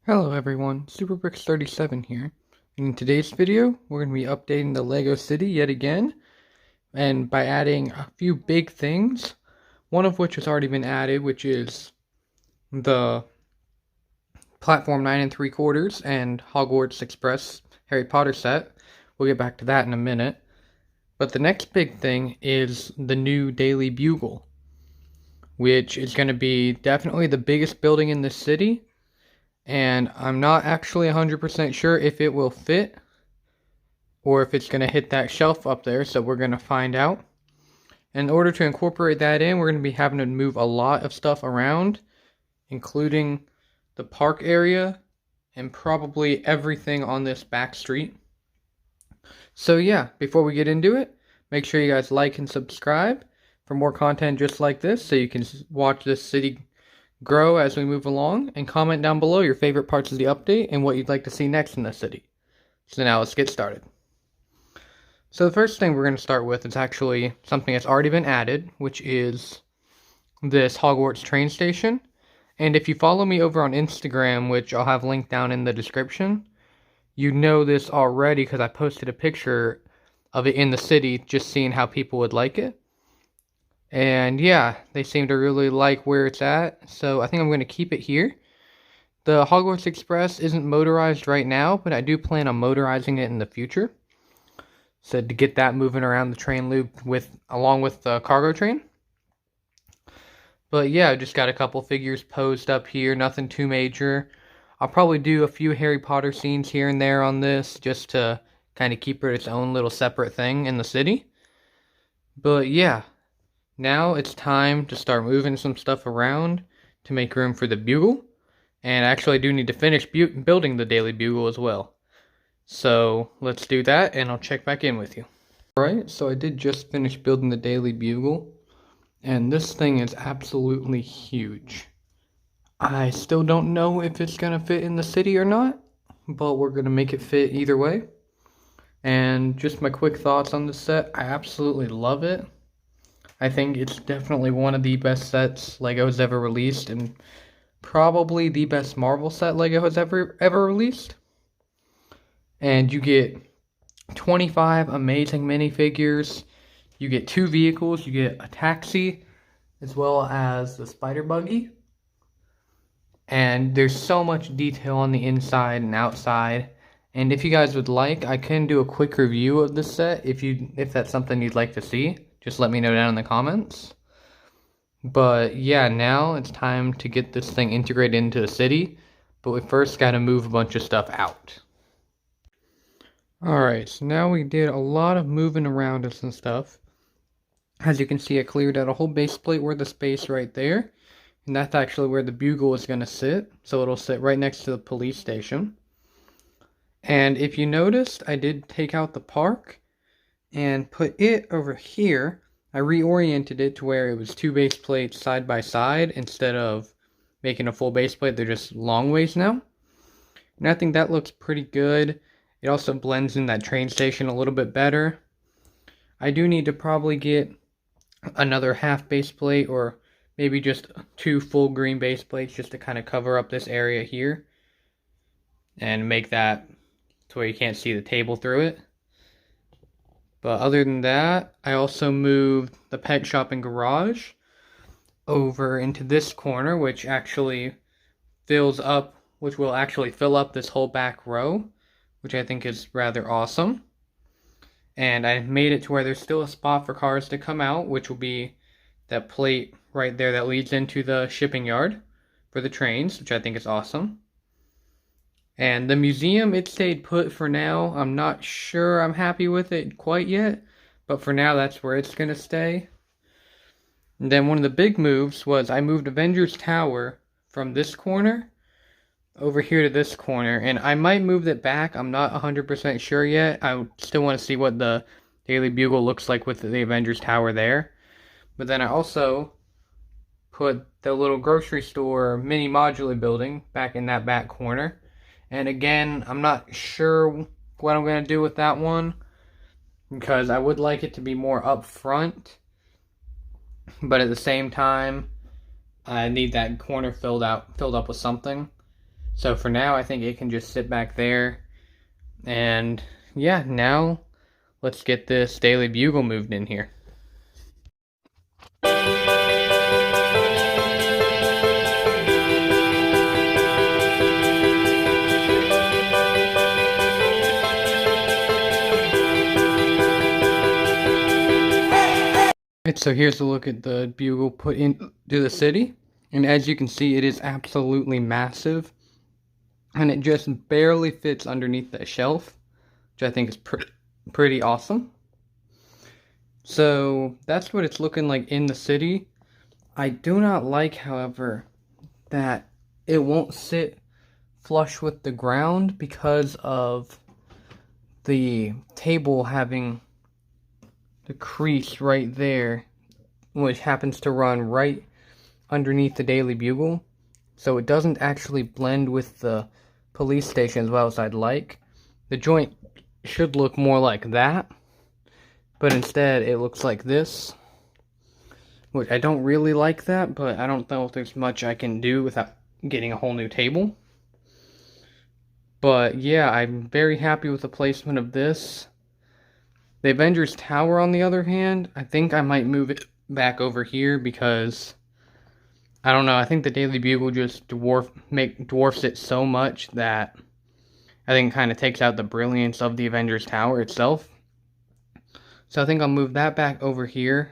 Hello everyone, SuperBricks37 here. In today's video, we're going to be updating the LEGO City yet again, and by adding a few big things, one of which has already been added, which is the Platform 9 3/4 and Hogwarts Express Harry Potter set. We'll get back to that in a minute. But the next big thing is the new Daily Bugle, which is going to be definitely the biggest building in the city. And I'm not actually 100% sure if it will fit or if it's going to hit that shelf up there, so we're going to find out. In order to incorporate that in, we're going to be having to move a lot of stuff around, including the park area and probably everything on this back street. So yeah, before we get into it, make sure you guys like and subscribe for more content just like this so you can watch this city grow as we move along, and comment down below your favorite parts of the update and what you'd like to see next in the city. So now let's get started. So the first thing we're going to start with is actually something that's already been added, which is this Hogwarts train station. And if you follow me over on Instagram, which I'll have linked down in the description, you know this already because I posted a picture of it in the city, just seeing how people would like it. And yeah, they seem to really like where it's at, so I think I'm going to keep it here. The Hogwarts Express isn't motorized right now, but I do plan on motorizing it in the future. So to get that moving around the train loop along with the cargo train. But yeah, I just got a couple figures posed up here, nothing too major. I'll probably do a few Harry Potter scenes here and there on this, just to kind of keep it its own little separate thing in the city. But yeah. Now it's time to start moving some stuff around to make room for the Bugle. And actually I do need to finish building the Daily Bugle as well. So let's do that and I'll check back in with you. Alright, so I did just finish building the Daily Bugle. And this thing is absolutely huge. I still don't know if it's going to fit in the city or not, but we're going to make it fit either way. And just my quick thoughts on the set, I absolutely love it. I think it's definitely one of the best sets LEGO has ever released, and probably the best Marvel set LEGO has ever released. And you get 25 amazing minifigures. You get 2 vehicles. You get a taxi, as well as the spider buggy. And there's so much detail on the inside and outside. And if you guys would like, I can do a quick review of this set if that's something you'd like to see. Just let me know down in the comments. But yeah, now it's time to get this thing integrated into the city. But we first got to move a bunch of stuff out. Alright, so now we did a lot of moving around us and stuff. As you can see, I cleared out a whole base plate worth of space right there. And that's actually where the Bugle is going to sit. So it'll sit right next to the police station. And if you noticed, I did take out the park and put it over here. I reoriented it to where it was 2 base plates side by side instead of making a full base plate. They're just long ways now. And I think that looks pretty good. It also blends in that train station a little bit better. I do need to probably get another half base plate or maybe just 2 full green base plates just to kind of cover up this area here and make that to where you can't see the table through it. But other than that, I also moved the pet shop and garage over into this corner, which will actually fill up this whole back row, which I think is rather awesome. And I made it to where there's still a spot for cars to come out, which will be that plate right there that leads into the shipping yard for the trains, which I think is awesome. And the museum, it stayed put for now. I'm not sure I'm happy with it quite yet, but for now that's where it's going to stay. And then one of the big moves was I moved Avengers Tower from this corner over here to this corner, and I might move it back. I'm not 100% sure yet. I still want to see what the Daily Bugle looks like with the Avengers Tower there. But then I also put the little grocery store mini modular building back in that back corner. And again, I'm not sure what I'm going to do with that one, because I would like it to be more up front, but at the same time, I need that corner filled up with something. So for now, I think it can just sit back there. And yeah, now let's get this Daily Bugle moved in here. So here's a look at the Bugle put into the city. And as you can see, it is absolutely massive. And it just barely fits underneath that shelf, which I think is pretty awesome. So that's what it's looking like in the city. I do not like, however, that it won't sit flush with the ground because of the table having the crease right there, which happens to run right underneath the Daily Bugle. So it doesn't actually blend with the police station as well as I'd like. The joint should look more like that, but instead it looks like this, which I don't really like that, but I don't know if there's much I can do without getting a whole new table. But yeah, I'm very happy with the placement of this. The Avengers Tower, on the other hand, I think I might move it back over here because, I don't know, I think the Daily Bugle just dwarfs it so much that I think it kind of takes out the brilliance of the Avengers Tower itself. So I think I'll move that back over here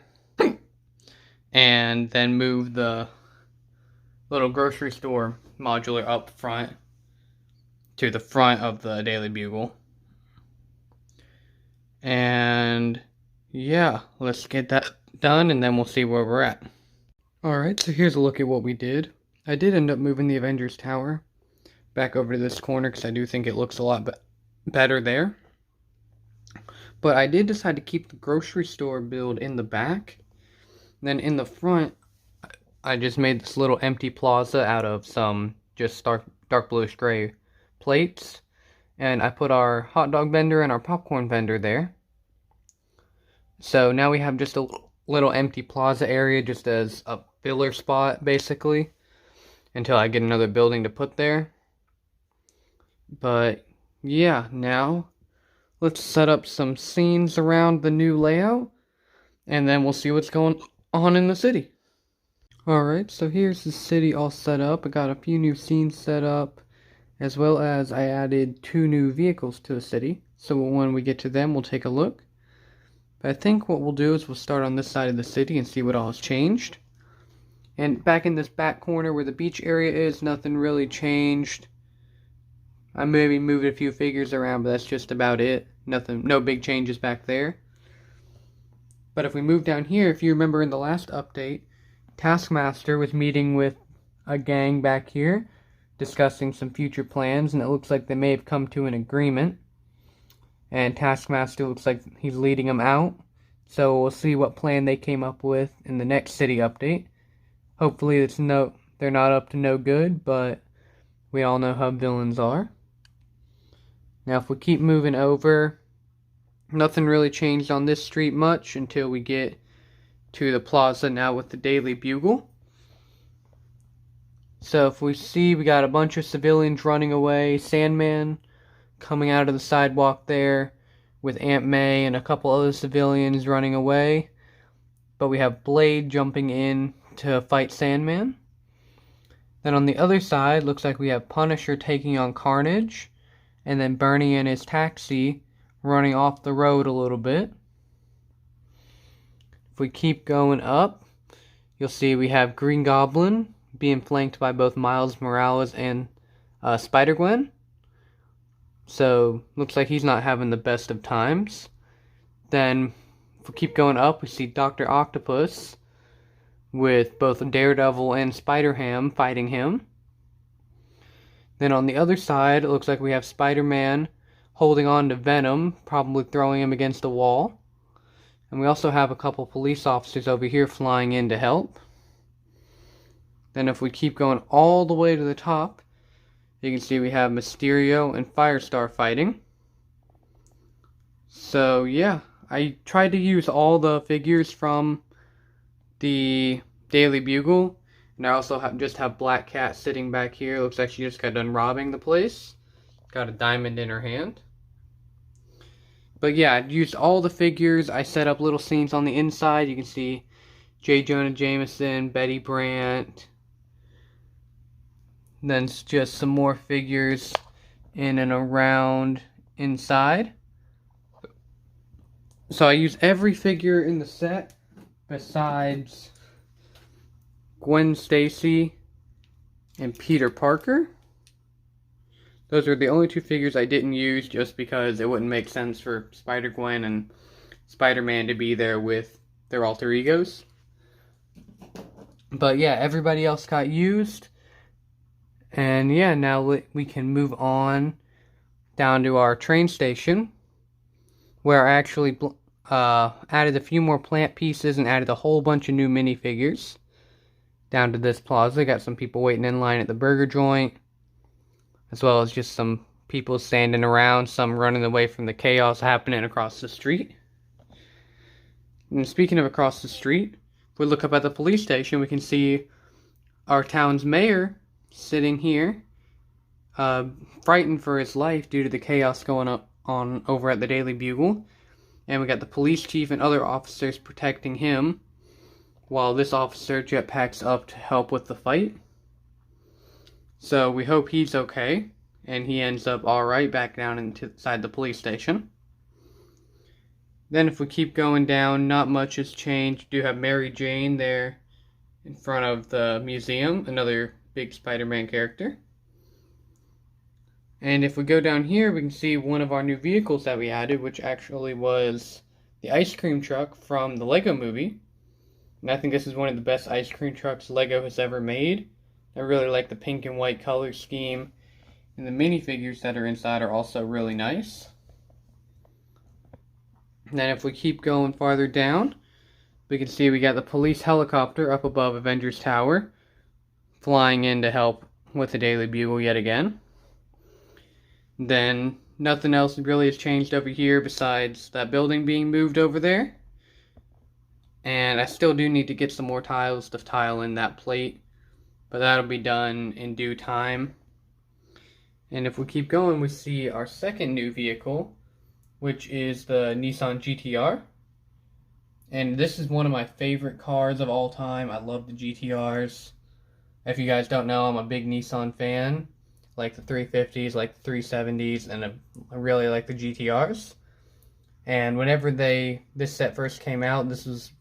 and then move the little grocery store modular up front to the front of the Daily Bugle. And yeah, let's get that done and then we'll see where we're at. Alright, so here's a look at what we did. I did end up moving the Avengers Tower back over to this corner because I do think it looks a lot better there. But I did decide to keep the grocery store build in the back. Then in the front, I just made this little empty plaza out of some just dark bluish gray plates. And I put our hot dog vendor and our popcorn vendor there. So now we have just a little empty plaza area just as a filler spot, basically, until I get another building to put there. But yeah, now let's set up some scenes around the new layout, and then we'll see what's going on in the city. Alright, so here's the city all set up. I got a few new scenes set up, as well as I added 2 new vehicles to the city. So when we get to them, we'll take a look. But I think what we'll do is we'll start on this side of the city and see what all has changed. And back in this back corner where the beach area is, nothing really changed. I maybe moved a few figures around, but that's just about it. No big changes back there. But if we move down here, if you remember in the last update, Taskmaster was meeting with a gang back here, discussing some future plans, and it looks like they may have come to an agreement. And Taskmaster looks like he's leading them out. So we'll see what plan they came up with in the next city update. Hopefully they're not up to no good, but we all know how villains are. Now if we keep moving over, nothing really changed on this street much until we get to the plaza now with the Daily Bugle. So if we see, we got a bunch of civilians running away, Sandman coming out of the sidewalk there with Aunt May and a couple other civilians running away. But we have Blade jumping in to fight Sandman. Then on the other side, looks like we have Punisher taking on Carnage, and then Bernie and his taxi running off the road a little bit. If we keep going up, you'll see we have Green Goblin being flanked by both Miles Morales and Spider-Gwen. So, looks like he's not having the best of times. Then, if we keep going up, we see Dr. Octopus with both Daredevil and Spider-Ham fighting him. Then on the other side, it looks like we have Spider-Man holding on to Venom, probably throwing him against the wall. And we also have a couple police officers over here flying in to help. Then if we keep going all the way to the top, you can see we have Mysterio and Firestar fighting. So yeah, I tried to use all the figures from the Daily Bugle, And I also just have Black Cat sitting back here. Looks like she just got done robbing the place. Got a diamond in her hand. But yeah, I used all the figures. I set up little scenes on the inside. You can see J. Jonah Jameson, Betty Brant. And then just some more figures in and around inside. So I use every figure in the set besides Gwen Stacy and Peter Parker. Those are the only two figures I didn't use just because it wouldn't make sense for Spider-Gwen and Spider-Man to be there with their alter egos. But yeah, everybody else got used. And yeah, now we can move on down to our train station, where I actually added a few more plant pieces and added a whole bunch of new minifigures down to this plaza. Got some people waiting in line at the burger joint, as well as just some people standing around, some running away from the chaos happening across the street. And speaking of across the street, if we look up at the police station, we can see our town's mayor sitting here, frightened for his life due to the chaos going on over at the Daily Bugle. And we got the police chief and other officers protecting him, while this officer jetpacks up to help with the fight. So we hope he's okay, and he ends up alright back down inside the police station. Then if we keep going down, not much has changed. We do have Mary Jane there in front of the museum, another big Spider-Man character. And if we go down here, we can see one of our new vehicles that we added, which actually was the ice cream truck from the Lego Movie. And I think this is one of the best ice cream trucks Lego has ever made. I really like the pink and white color scheme. And the minifigures that are inside are also really nice. And then if we keep going farther down, we can see we got the police helicopter up above Avengers Tower, flying in to help with the Daily Bugle yet again. Then nothing else really has changed over here besides that building being moved over there. And I still do need to get some more tiles to tile in that plate, but that'll be done in due time. And if we keep going, we see our second new vehicle, which is the Nissan GTR. And this is one of my favorite cars of all time. I love the GTRs. If you guys don't know, I'm a big Nissan fan. Like the 350s, like the 370s, and I really like the GTRs. And whenever this set first came out, this was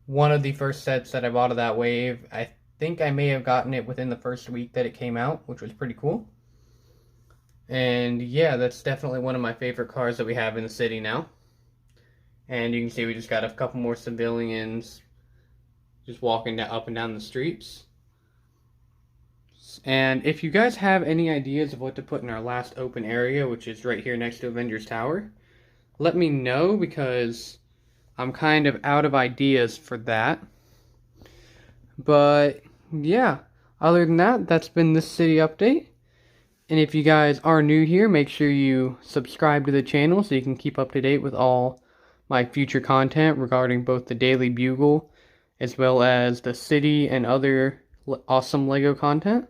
one of the first sets that I bought of that wave. I think I may have gotten it within the first week that it came out, which was pretty cool. And yeah, that's definitely one of my favorite cars that we have in the city now. And you can see we just got a couple more civilians just walking up and down the streets. And if you guys have any ideas of what to put in our last open area, which is right here next to Avengers Tower, let me know, because I'm kind of out of ideas for that. But yeah, other than that, that's been this city update. And if you guys are new here, make sure you subscribe to the channel so you can keep up to date with all my future content regarding both the Daily Bugle as well as the city and other awesome Lego content.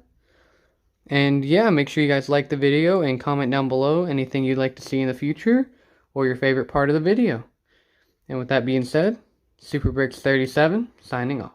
And yeah, make sure you guys like the video and comment down below anything you'd like to see in the future or your favorite part of the video. And with that being said, SuperBricks37 signing off.